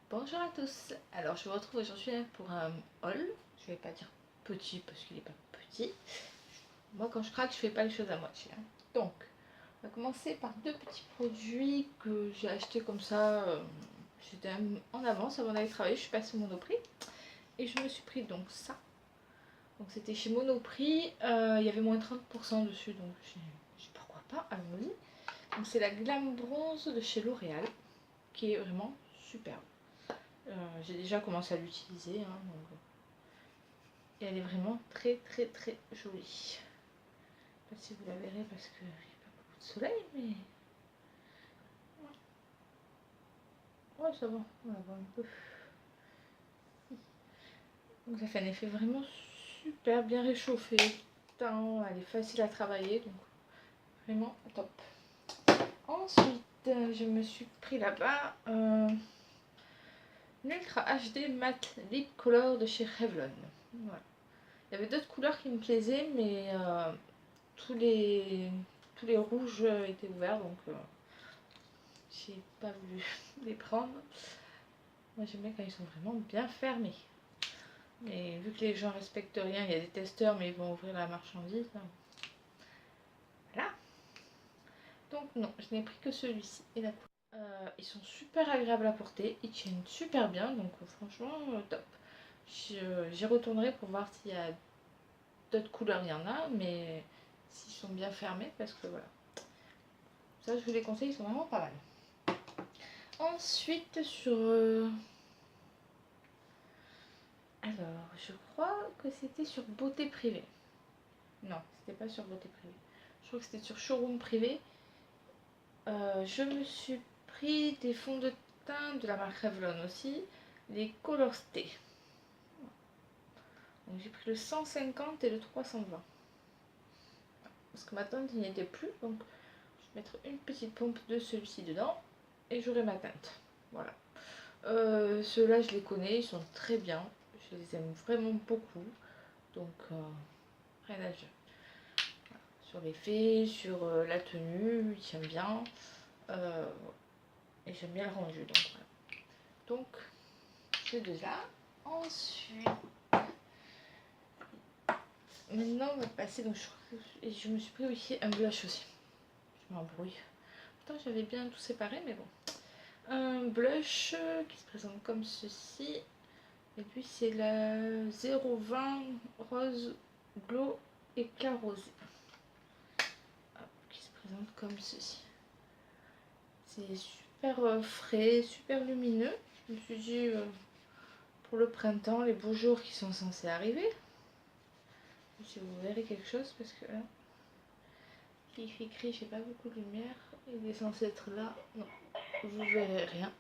Bonjour à tous, alors je vous retrouve aujourd'hui pour un haul. Je vais pas dire petit parce qu'il n'est pas petit. Moi quand je craque je fais pas les choses à moitié. Donc on va commencer par deux petits produits que j'ai achetés comme ça. J'étais en avance avant d'aller travailler, je suis passée au Monoprix. Et je me suis pris donc ça. Donc c'était chez Monoprix, il y avait moins 30% dessus, donc j'ai dit pourquoi pas, allons-y. Donc c'est la Glam Bronze de chez L'Oréal, qui est vraiment superbe. J'ai déjà commencé à l'utiliser, hein, et elle est vraiment très jolie. Je sais pas si vous la verrez parce qu'il n'y a pas beaucoup de soleil, mais ouais, ça va, on la voit un peu. Donc ça fait un effet vraiment super bien réchauffé. Elle est facile à travailler, donc vraiment top. Ensuite, je me suis pris là-bas l'Ultra HD Matte Lip Color de chez Revlon. Voilà. Il y avait d'autres couleurs qui me plaisaient, mais tous les rouges étaient ouverts, donc j'ai pas voulu les prendre. Moi j'aime bien quand ils sont vraiment bien fermés. Mais vu que les gens respectent rien, il y a des testeurs, mais ils vont ouvrir la marchandise. Voilà. Donc non, je n'ai pris que celui-ci et la couleur. Ils sont super agréables à porter, ils tiennent super bien, donc franchement top. J'y retournerai pour voir s'il y a d'autres couleurs, il y en a, mais s'ils sont bien fermés, parce que voilà. Ça je vous les conseille, ils sont vraiment pas mal. Ensuite sur... Alors, je crois que c'était sur Beauté Privée. Non, c'était pas sur Beauté Privée. Je crois que c'était sur Showroom Privé. Je me suis pris des fonds de teint de la marque Revlon aussi, les Color Stay. Donc j'ai pris le 150 et le 320. Parce que ma teinte n'y était plus, donc je vais mettre une petite pompe de celui-ci dedans et j'aurai ma teinte. Voilà. Ceux-là je les connais, ils sont très bien. Je les aime vraiment beaucoup. Donc rien à dire. Voilà. Sur l'effet, sur la tenue, j'aime bien. Et j'aime bien le rendu. Donc voilà. Donc ces deux-là. Ensuite, maintenant on va passer. Donc je me suis pris aussi un blush aussi. Je m'embrouille. Pourtant j'avais bien tout séparé, mais bon. Un blush qui se présente comme ceci. Et puis c'est la 020 Rose Glow Éclat Rosé. Qui se présente comme ceci. C'est super frais, super lumineux. Je me suis dit pour le printemps, les beaux jours qui sont censés arriver. Si vous verrez quelque chose, parce que là, il fait écrit, j'ai pas beaucoup de lumière. Il est censé être là. Non, vous verrez rien.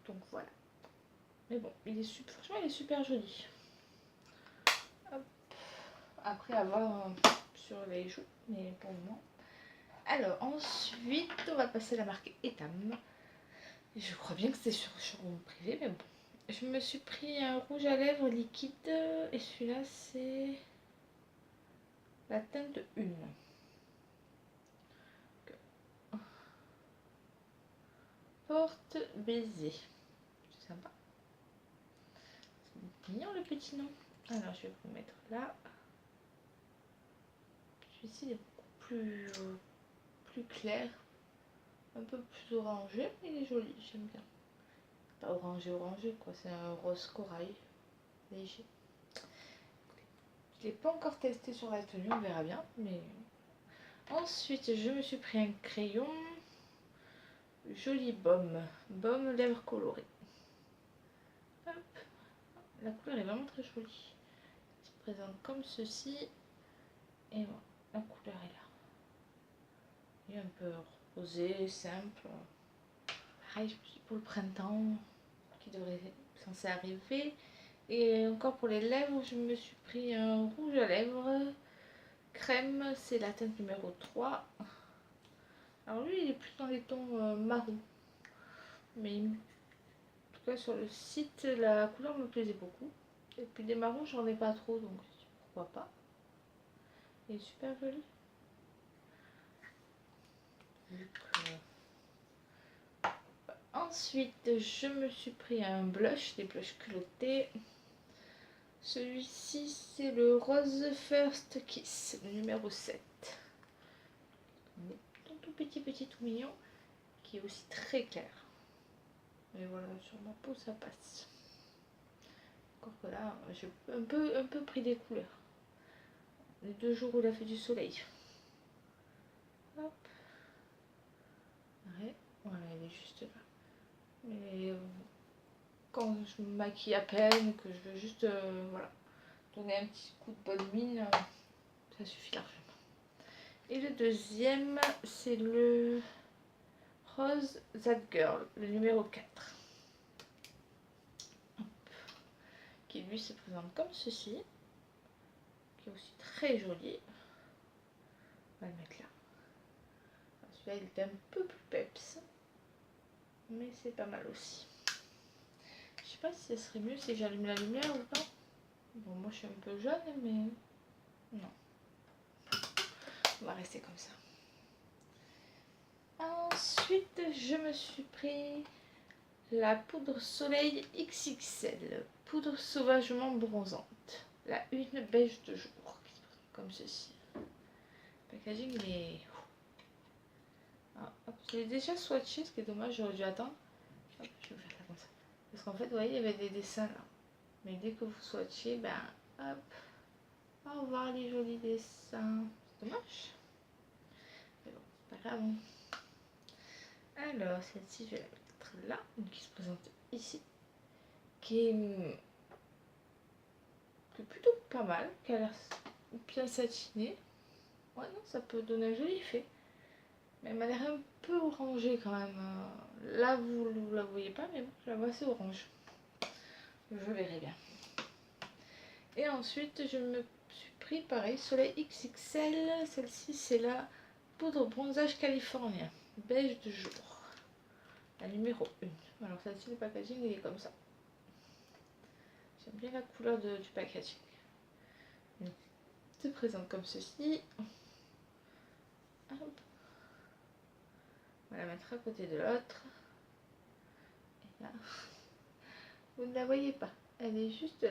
Donc voilà. Mais bon, franchement, il est super joli. Hop. Après avoir sur les joues, mais pour le moment. Alors ensuite, on va passer à la marque Etam. Je crois bien que c'était sur Showroom Privé, mais bon. Je me suis pris un rouge à lèvres liquide et celui-là c'est la teinte 1. Porte baiser. C'est sympa. C'est mignon le petit nom. Alors je vais vous mettre là. Celui-ci est beaucoup plus clair. Un peu plus orangé, mais il est joli, j'aime bien. Pas orangé quoi, c'est un rose corail léger. Je l'ai pas encore testé sur la tenue, on verra bien. Mais ensuite, je me suis pris un crayon joli baume lèvres colorées. Hop. La couleur est vraiment très jolie. Elle se présente comme ceci. Et voilà, la couleur est là. Il est un peu rosé, simple. Pareil, je me suis dit pour le printemps qui devrait censé arriver. Et encore pour les lèvres, je me suis pris un rouge à lèvres crème, c'est la teinte numéro 3. Alors lui, il est plus dans les tons marron. Mais en tout cas, sur le site, la couleur me plaisait beaucoup. Et puis des marrons, j'en ai pas trop, donc pourquoi pas. Il est super joli. Vu que Ensuite, je me suis pris un blush, des blushs culottés. Celui-ci, c'est le Rose First Kiss, le numéro 7. Tout petit, tout mignon, qui est aussi très clair. Et voilà, sur ma peau, ça passe. Encore que là, j'ai un peu pris des couleurs. Les 2 jours où il a fait du soleil. Hop. Ouais, voilà, elle est juste là. Mais quand je me maquille à peine, que je veux juste voilà, donner un petit coup de bonne mine, ça suffit largement. Et le deuxième, c'est le Rose That Girl, le numéro 4. Hop. Qui lui se présente comme ceci. Qui est aussi très joli. On va le mettre là. Celui-là, il était un peu plus peps. Mais c'est pas mal aussi. Je sais pas si ça serait mieux si j'allume la lumière ou pas. Bon, moi je suis un peu jeune, mais non. On va rester comme ça. Ensuite, je me suis pris la poudre soleil XXL. Poudre sauvagement bronzante. La une beige de jour. Comme ceci. Le packaging, il est... Ah, hop, je l'ai déjà swatché, ce qui est dommage, j'aurais dû attendre. Hop, je vais faire ça comme ça. Parce qu'en fait, vous voyez, il y avait des dessins là. Mais dès que vous swatchez, ben, hop. Au revoir les jolis dessins. C'est dommage. Mais bon, c'est pas grave. Alors, celle-ci, je vais la mettre là. Donc, qui se présente ici. Qui est plutôt pas mal. Qui a l'air bien satiné. Ouais, non, ça peut donner un joli effet. Mais elle m'a l'air un peu orangée quand même. Là, vous ne la voyez pas, mais bon, je la vois assez orange. Je verrai bien. Et ensuite, je me suis pris pareil, Soleil XXL. Celle-ci, c'est la poudre bronzage californien. Beige de jour. La numéro 1. Alors, celle-ci, le packaging, il est comme ça. J'aime bien la couleur du packaging. Elle se présente comme ceci. Hop. On va la mettre à côté de l'autre. Et là, vous ne la voyez pas. Elle est juste là.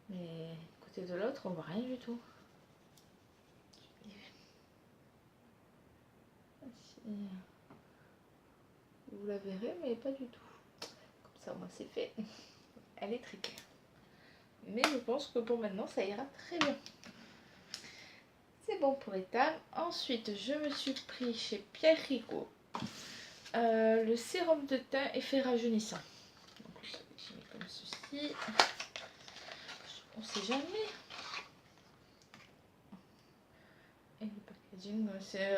Mais à côté de l'autre, on voit rien du tout. Vous la verrez, mais pas du tout. Comme ça, moi, c'est fait. Elle est très claire. Mais je pense que pour maintenant, ça ira très bien. C'est bon pour l'étale. Ensuite, je me suis pris chez Pierre Rigaud le sérum de teint effet rajeunissant. Donc, je mets comme ceci. On sait jamais. Et le packaging, c'est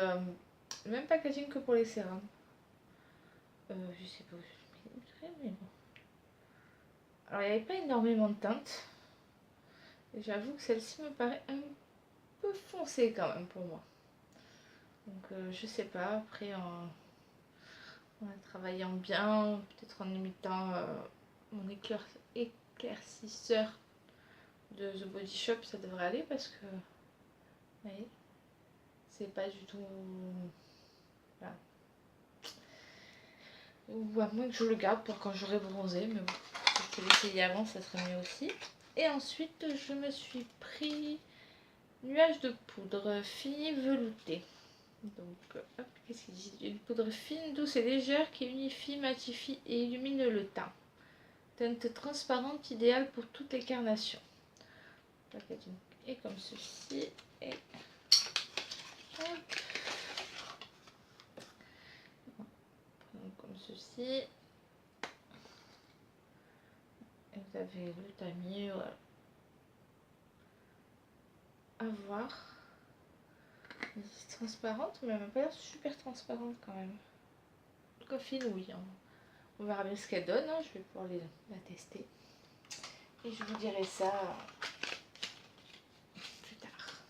le même packaging que pour les sérums. Je sais pas où je le mettrai, mais bon. Alors, il n'y avait pas énormément de teintes. Et j'avoue que celle-ci me paraît un peu foncée quand même pour moi. Donc, je sais pas. Après, en travaillant bien, peut-être en imitant mon éclaircisseur de The Body Shop, ça devrait aller parce que, vous voyez, c'est pas du tout... Voilà. Ou à moins que je le garde pour quand j'aurai bronzé, mais bon, si je peux l'essayer avant, ça serait mieux aussi. Et ensuite, je me suis pris nuage de poudre fine veloutée. Donc, hop, qu'est-ce qu'il dit? Une poudre fine, douce et légère qui unifie, matifie et illumine le teint. Teinte transparente idéale pour toutes les carnations. Le packaging est comme ceci. Et hop. Donc, comme ceci. Et vous avez le tamis, voilà. À voir. C'est transparente, mais elle m'a pas l'air super transparente quand même. En tout cas, fine, oui. Hein. On verra bien ce qu'elle donne. Hein. Je vais pouvoir la tester. Et je vous dirai ça plus tard.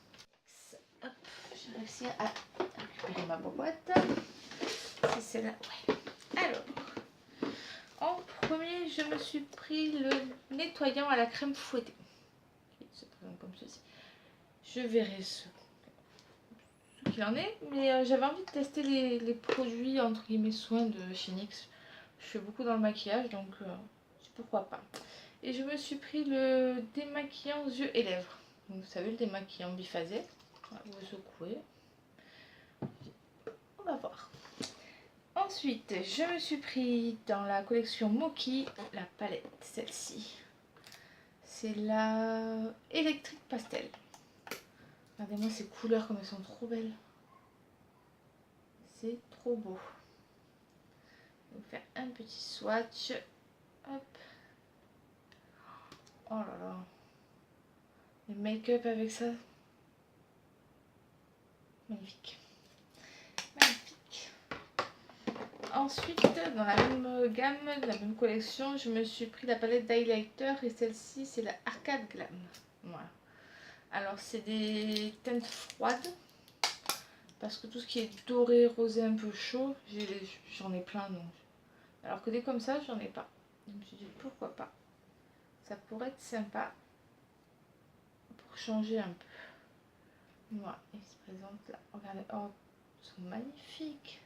Hop, j'ai réussi à récupérer ma boîte. C'est celle-là. Ouais. Alors, en premier, je me suis pris le nettoyant à la crème fouettée. Qui se présente comme ceci. Je verrai ce qu'il en est. Mais j'avais envie de tester les produits entre guillemets soins de chez NYX. Je fais beaucoup dans le maquillage, donc pourquoi pas. Et je me suis pris le démaquillant yeux et lèvres. Donc, vous savez, le démaquillant biphasé. Voilà, vous secouez. On va voir. Ensuite, je me suis pris dans la collection Moki la palette, celle-ci. C'est la électrique pastel. Regardez-moi ces couleurs comme elles sont trop belles. C'est trop beau. Je vais vous faire un petit swatch. Hop. Oh là là. Le make-up avec ça. Magnifique. Magnifique. Ensuite, dans la même gamme, la même collection, je me suis pris la palette d'highlighter et celle-ci, c'est la Arcade Glam. Voilà. Alors, c'est des teintes froides parce que tout ce qui est doré, rosé, un peu chaud, j'en ai plein. Donc. Alors que des comme ça, j'en ai pas. Je me suis dit pourquoi pas. Ça pourrait être sympa pour changer un peu. Voilà, ils se présentent là. Regardez, oh, ils sont magnifiques.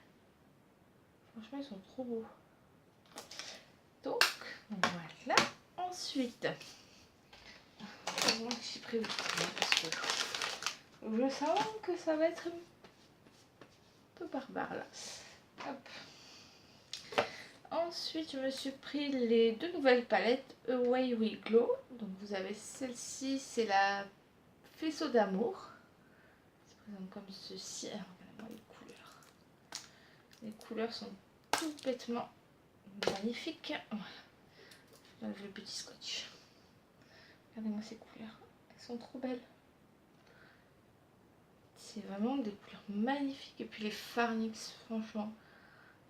Franchement, ils sont trop beaux. Donc, voilà. Ensuite, moi j'ai pris le parce que je sens que ça va être un peu barbare là. Hop. Ensuite, je me suis pris les deux nouvelles palettes Away We Glow. Donc, vous avez celle-ci, c'est la Faisceau d'amour. Elle se présente comme ceci. Regardez-moi les couleurs. Les couleurs sont tout bêtement magnifiques. Voilà. J'enlève le petit scotch. Regardez-moi ces couleurs. Elles sont trop belles. C'est vraiment des couleurs magnifiques. Et puis les fards NYX, franchement,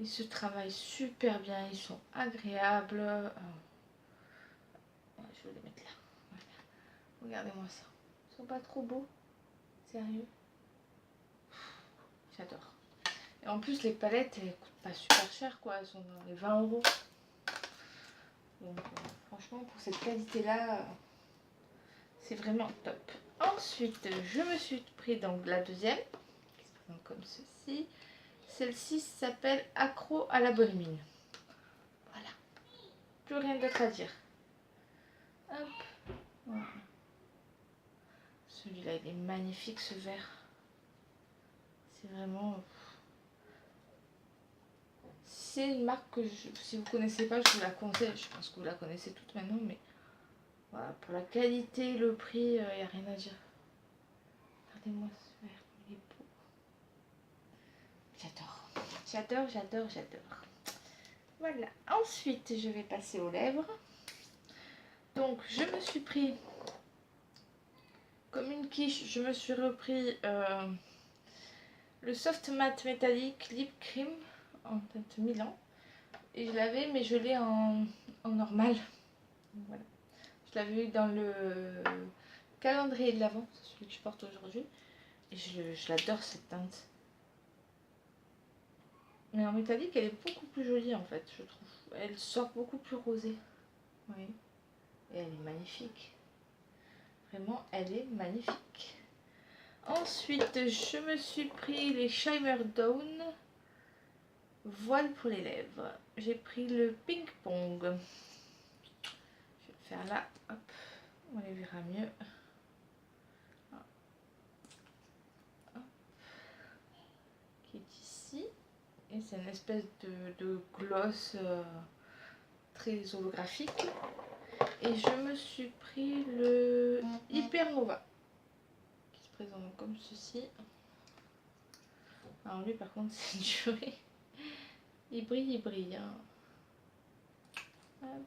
ils se travaillent super bien. Ils sont agréables. Ouais, je vais les mettre là. Voilà. Regardez-moi ça. Ils sont pas trop beaux. Sérieux. J'adore. Et en plus, les palettes, elles coûtent pas super cher, quoi. Elles sont dans les 20 €. Donc, franchement, pour cette qualité-là, c'est vraiment top. Ensuite, je me suis pris donc la deuxième, qui se présente comme ceci. Celle-ci s'appelle Accro à la bonne mine. Voilà. Plus rien d'autre à dire. Hop. Voilà. Celui-là, il est magnifique, ce vert. C'est vraiment... C'est une marque que, si vous ne connaissez pas, je vous la conseille. Je pense que vous la connaissez toutes maintenant, mais voilà, pour la qualité, le prix, il n'y a rien à dire. Regardez-moi ce vert, il est beau. J'adore. J'adore, j'adore, j'adore. Voilà. Ensuite, je vais passer aux lèvres. Donc, je me suis pris, comme une quiche, je me suis repris le Soft Matte Métallique Lip Cream en teinte Milan. Et je l'avais, mais je l'ai en normal. Voilà. Je l'avais eu dans le calendrier de l'Avent, c'est celui que je porte aujourd'hui. Et je l'adore cette teinte. Mais en métallique, elle est beaucoup plus jolie en fait, je trouve. Elle sort beaucoup plus rosée. Oui. Et elle est magnifique. Vraiment, elle est magnifique. Ensuite, je me suis pris les Shimmer Down voile pour les lèvres. J'ai pris le Ping Pong. Je vais le faire là. Hop. On les verra mieux. Hop. Qui est ici. Et c'est une espèce de gloss très holographique. Et je me suis pris le Hyper Nova qui se présente comme ceci. Alors lui par contre c'est duré. Il brille hein. Hop.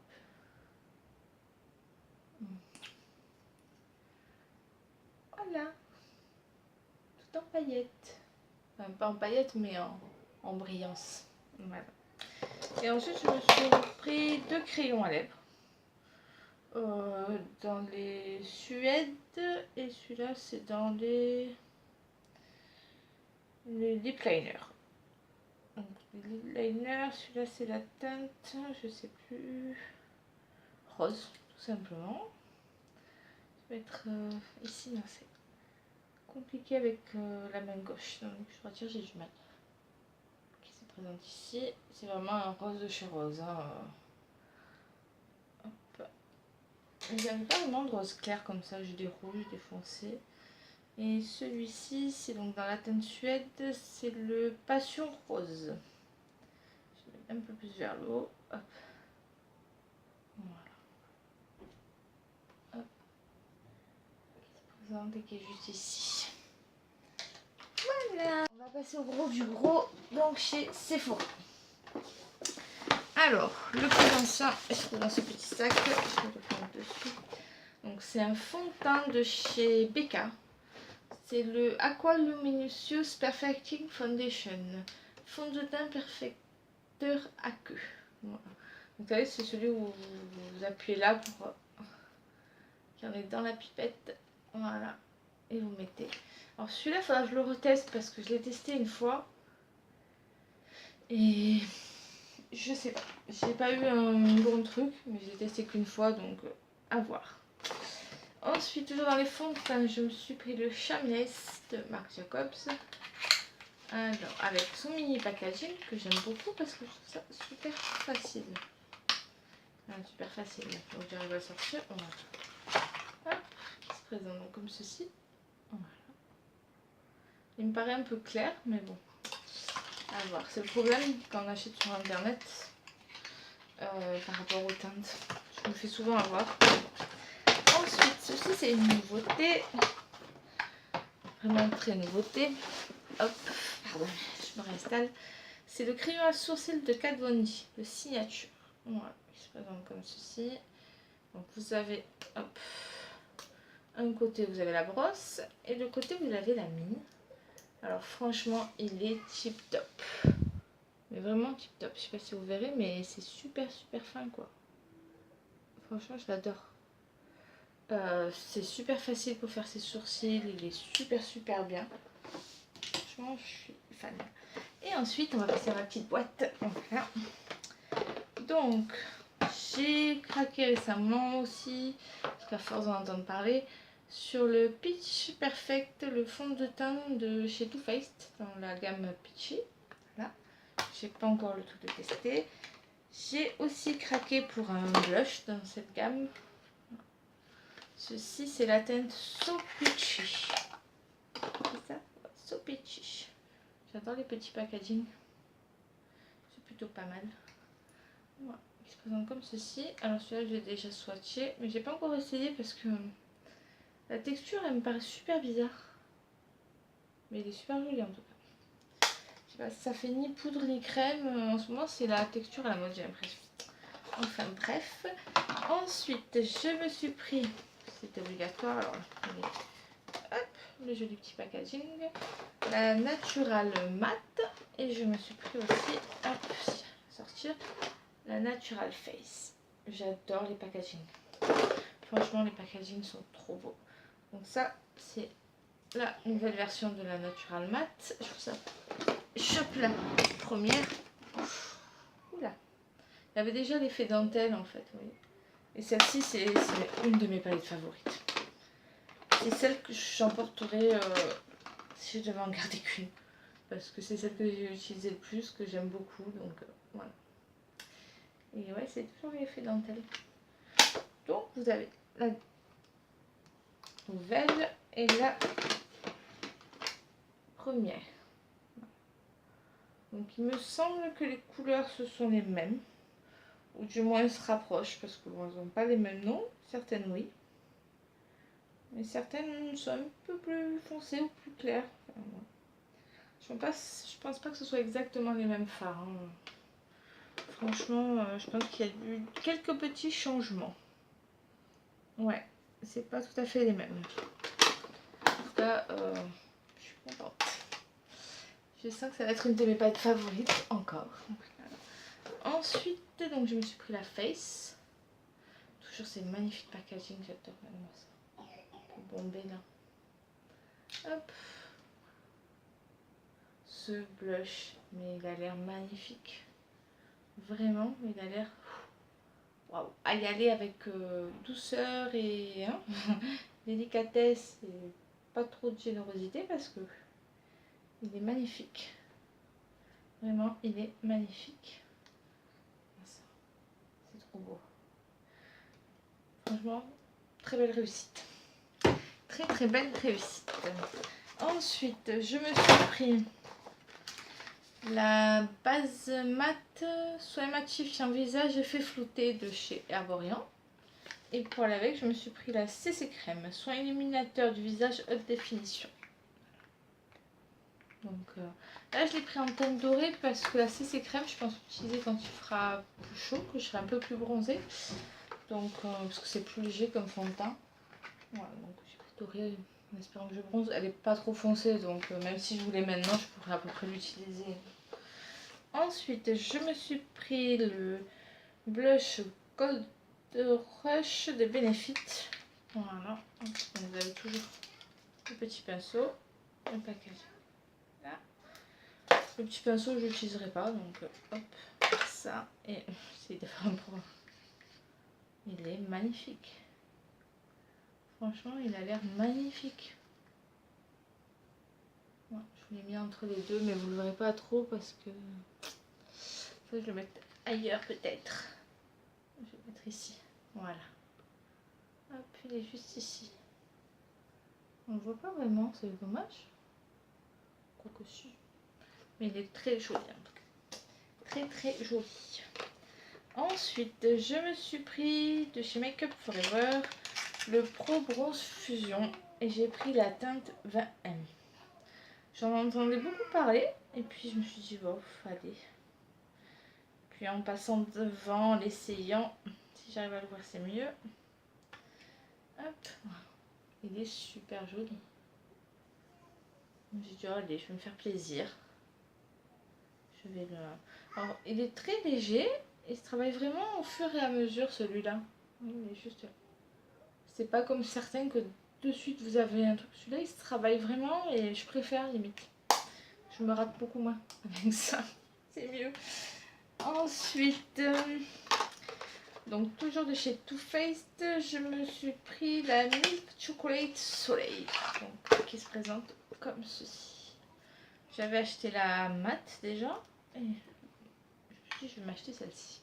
Voilà. Tout en paillettes. Enfin pas en paillettes mais en brillance. Voilà. Et ensuite je me suis pris deux crayons à lèvres. Dans les Suèdes et celui-là c'est dans les lip liners. Donc lip liner, celui-là c'est la teinte, je sais plus, rose tout simplement. Je vais mettre ici, non c'est compliqué avec la main gauche. Donc je retire, j'ai du mal. Qui se présente ici. C'est vraiment un rose de chez Rose. Hein. Hop. J'aime pas vraiment de rose clair comme ça. J'ai des rouges, des foncés. Et celui-ci, c'est donc dans la teinte Suède. C'est le Passion Rose. Je mets un peu plus vers le haut. Hop. Voilà. Hop. Qui se présente et qui est juste ici. Voilà. On va passer au gros du gros. Donc chez Sephora. Alors, le plus ancien est dans ce petit sac. Je vais le prendre dessus. Donc c'est un fond de teint de chez Becca. C'est le Aqua Luminous Perfecting Foundation. Fond de teint perfecteur aqueux. Voilà. Donc vous savez, c'est celui où vous appuyez là pour qu'il y en ait dans la pipette. Voilà. Et vous mettez. Alors celui-là, il faudra que je le reteste parce que je l'ai testé une fois. Et je sais pas. J'ai pas eu un bon truc, mais je l'ai testé qu'une fois, donc à voir. Ensuite, toujours dans les fonds de teint, je me suis pris le Shameless de Marc Jacobs. Alors, avec son mini packaging que j'aime beaucoup parce que je trouve ça super facile. Super facile. Donc j'arrive à le sortir. Voilà. Hop, qui se présente donc comme ceci. Voilà. Il me paraît un peu clair, mais bon. À voir. C'est le problème quand on achète sur internet par rapport aux teintes. Je me fais souvent avoir. Ensuite, ceci c'est une nouveauté. Vraiment très nouveauté. Hop, pardon, je me réinstalle. C'est le crayon à sourcils de Kat Von D, le signature. Voilà, il se présente comme ceci. Donc vous avez, hop, un côté vous avez la brosse et de l'autre côté vous avez la mine. Alors franchement, il est tip top. Mais vraiment tip top. Je sais pas si vous verrez, mais c'est super fin quoi. Franchement, je l'adore. C'est super facile pour faire ses sourcils. Il est super bien. Franchement, je suis fan. Et ensuite, on va passer à ma petite boîte. Voilà. Donc, j'ai craqué récemment aussi, parce qu'à force d'en entendre parler, sur le Peach Perfect, le fond de teint de chez Too Faced, dans la gamme Peachy. Voilà. J'ai pas encore le tout de tester. J'ai aussi craqué pour un blush dans cette gamme. Ceci, c'est la teinte So Peachy. C'est ça? So Peachy. J'adore les petits packaging. C'est plutôt pas mal. Voilà. Il se présente comme ceci. Alors celui-là, je l'ai déjà swatché, mais j'ai pas encore essayé parce que la texture, elle me paraît super bizarre. Mais il est super joli en tout cas. Je sais pas si ça fait ni poudre ni crème. En ce moment, c'est la texture à la mode, j'ai l'impression. Enfin bref. Ensuite, je me suis pris, c'était obligatoire, alors hop, le joli petit packaging, la Natural Matte, et je me suis pris aussi, hop, sortir, la Natural Face. J'adore les packaging. Franchement, les packaging sont trop beaux. Donc ça, c'est la nouvelle version de la Natural Matte. Je trouve ça chope la première. Oula. Il y avait déjà l'effet dentelle en fait, oui. Et celle-ci, c'est une de mes palettes favorites. C'est celle que j'emporterai si je devais en garder qu'une. Parce que c'est celle que j'ai utilisée le plus, que j'aime beaucoup. Donc voilà. Et ouais, c'est toujours l'effet dentelle. Donc vous avez la nouvelle et la première. Donc il me semble que les couleurs ce sont les mêmes. Ou du moins elles se rapprochent parce que bon, elles n'ont pas les mêmes noms. Certaines oui. Mais certaines sont un peu plus foncées ou plus claires. Enfin, ouais. Je pense pas que ce soit exactement les mêmes fards. Hein. Franchement, je pense qu'il y a eu quelques petits changements. Ouais, c'est pas tout à fait les mêmes. En tout cas, je suis contente. Je sens que ça va être une de mes palettes favorites encore. Ensuite, donc je me suis pris la Face. Toujours ces magnifiques packaging, j'adore même ça. Pour bomber là. Hop. Ce blush, mais il a l'air magnifique. Vraiment, il a l'air waouh, à y aller avec douceur et hein, délicatesse. Et pas trop de générosité parce que il est magnifique. Vraiment, il est magnifique. C'est trop beau. Franchement, très belle réussite. Très très belle réussite. Ensuite, je me suis pris la base mat soin matifiant visage effet flouté de chez Herborian. Et pour avec, je me suis pris la CC crème soin illuminateur du visage haute définition. Donc là, je l'ai pris en teinte dorée parce que la CC crème, je pense l'utiliser quand il fera plus chaud, que je serai un peu plus bronzée. Donc, parce que c'est plus léger comme fond de teint. Voilà, donc j'ai pris dorée en espérant que je bronze. Elle n'est pas trop foncée, donc même si je voulais maintenant, je pourrais à peu près l'utiliser. Ensuite, je me suis pris le blush Gold Rush de Benefit. Voilà, vous avez toujours le petit pinceau, le package. Là. Le petit pinceau, je l'utiliserai pas, donc hop, ça. Et j'essaie de faire un point. Il est magnifique. Franchement, il a l'air magnifique. Ouais, je l'ai mis entre les deux, mais vous ne le verrez pas trop parce que faut que je le mette ailleurs peut-être. Je vais le mettre ici. Voilà. Hop, il est juste ici. On ne le voit pas vraiment, c'est dommage. Quoique si. Mais il est très joli en tout cas. Très très joli. Ensuite, je me suis pris de chez Make Up Forever le Pro Bronze Fusion et j'ai pris la teinte 20M. J'en entendais beaucoup parler et puis je me suis dit, bon, allez. Puis en passant devant, en l'essayant, si j'arrive à le voir, c'est mieux. Hop, il est super joli. J'ai dit, oh, allez, je vais me faire plaisir. Je vais le... Alors, il est très léger et se travaille vraiment au fur et à mesure, celui-là. Il est juste là. C'est pas comme certains que de suite vous avez un truc. Celui-là, il se travaille vraiment et je préfère limite. Je me rate beaucoup moins avec ça. C'est mieux. Ensuite, donc toujours de chez Too Faced, je me suis pris la Milk Chocolate Soleil. Donc, qui se présente comme ceci. J'avais acheté la mat déjà. Et je me suis dit, je vais m'acheter celle-ci.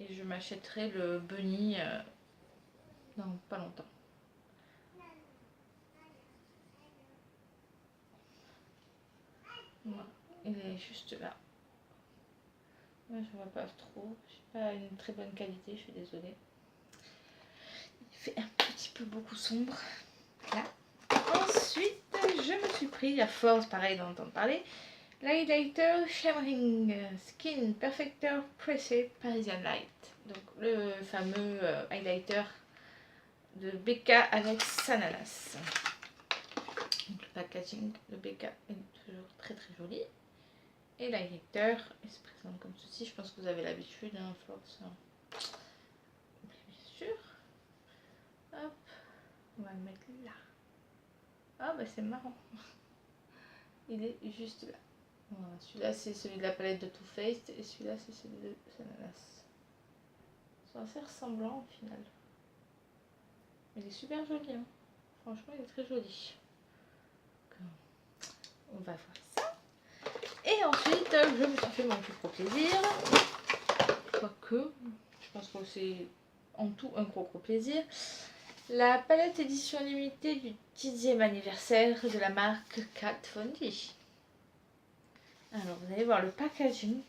Et je m'achèterai le bunny dans pas longtemps. Voilà. Il est juste là. Moi, je vois pas trop. J'ai pas une très bonne qualité, je suis désolée. Il fait un petit peu beaucoup sombre. Là. Ensuite, je me suis pris, à force, pareil d'entendre parler, l'highlighter Shimmering Skin Perfector Pressé Parisian Light. Donc le fameux highlighter de BK avec Sananas. Donc le packaging de BK est toujours très très joli. Et l'highlighter, il se présente comme ceci. Je pense que vous avez l'habitude, hein, force. Bien sûr. Hop, on va le mettre là. Ah bah c'est marrant. Il est juste là. Voilà, celui-là c'est celui de la palette de Too Faced et celui-là c'est celui de Sananas. Ils sont assez ressemblants au final. Il est super joli, hein. Franchement il est très joli. Donc, on va voir ça. Et ensuite je me suis fait mon plus gros plaisir. Quoique, je pense que c'est en tout un gros plaisir. La palette édition limitée du 10e anniversaire de la marque Kat Von D. Alors vous allez voir le packaging.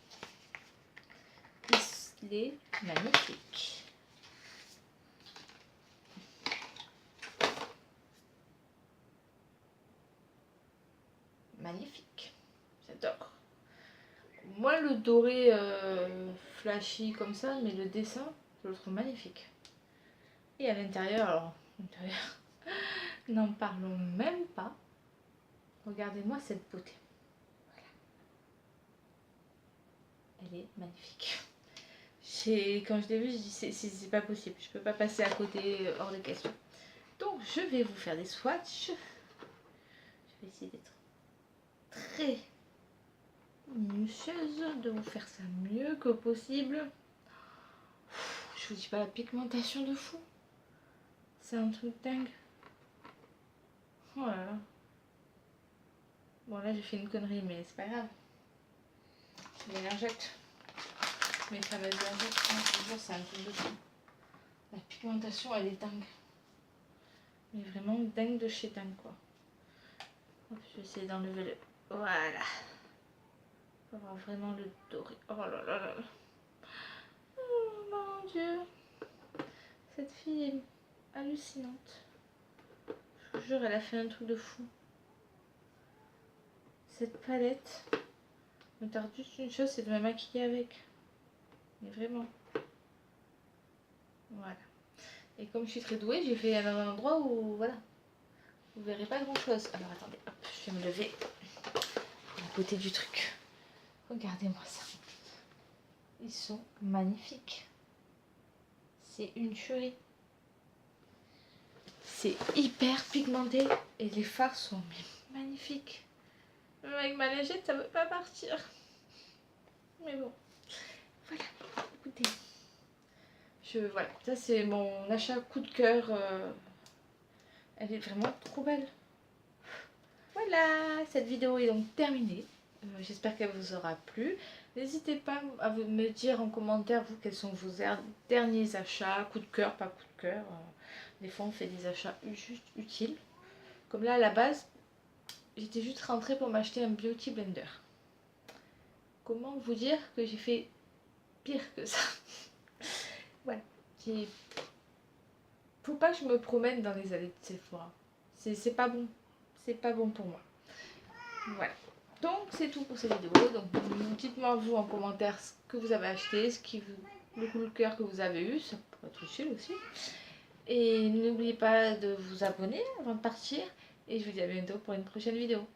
Il est magnifique. Magnifique. J'adore. Moi le doré flashy comme ça, mais le dessin, je le trouve magnifique. Et à l'intérieur, alors, l'intérieur, n'en parlons même pas. Regardez-moi cette beauté. Voilà. Elle est magnifique. Quand je l'ai vue, je dis c'est pas possible. Je peux pas passer à côté, hors de question. Donc je vais vous faire des swatchs. Je vais essayer d'être très minutieuse, de vous faire ça mieux que possible. Je vous dis pas la pigmentation de fou. C'est un truc dingue. Oh là là. Bon là j'ai fait une connerie mais c'est pas grave. C'est mes lingettes. Mes fameuses lingettes. Toujours c'est un truc de fou. La pigmentation elle est dingue. Mais vraiment dingue de chez dingue quoi. Hop, je vais essayer d'enlever le... Voilà. Pour avoir vraiment le doré. Oh là là là là. Oh mon dieu. Cette fille est hallucinante. Je vous jure, elle a fait un truc de fou. Cette palette me tarde juste une chose, c'est de me maquiller avec. Mais vraiment. Voilà. Et comme je suis très douée, j'ai fait dans un endroit où, voilà, vous verrez pas grand chose. Alors attendez, hop, je vais me lever. La beauté du truc. Regardez-moi ça. Ils sont magnifiques. C'est une tuerie. C'est hyper pigmenté et les fards sont magnifiques. Même avec ma lingette, ça veut pas partir. Mais bon, voilà, écoutez. Voilà, ça c'est mon achat coup de cœur. Elle est vraiment trop belle. Voilà, cette vidéo est donc terminée. J'espère qu'elle vous aura plu. N'hésitez pas à me dire en commentaire, vous, quels sont vos derniers achats, coup de cœur, pas coup de cœur. Des fois, on fait des achats juste utiles. Comme là, à la base, j'étais juste rentrée pour m'acheter un beauty blender. Comment vous dire que j'ai fait pire que ça? Voilà. Faut pas que je me promène dans les allées de Sephora. C'est pas bon. C'est pas bon pour moi. Voilà. Donc c'est tout pour cette vidéo. Donc dites-moi vous en commentaire ce que vous avez acheté, le coup de cœur que vous avez eu, ça pourrait être utile aussi. Et n'oubliez pas de vous abonner avant de partir. Et je vous dis à bientôt pour une prochaine vidéo.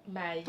Bye.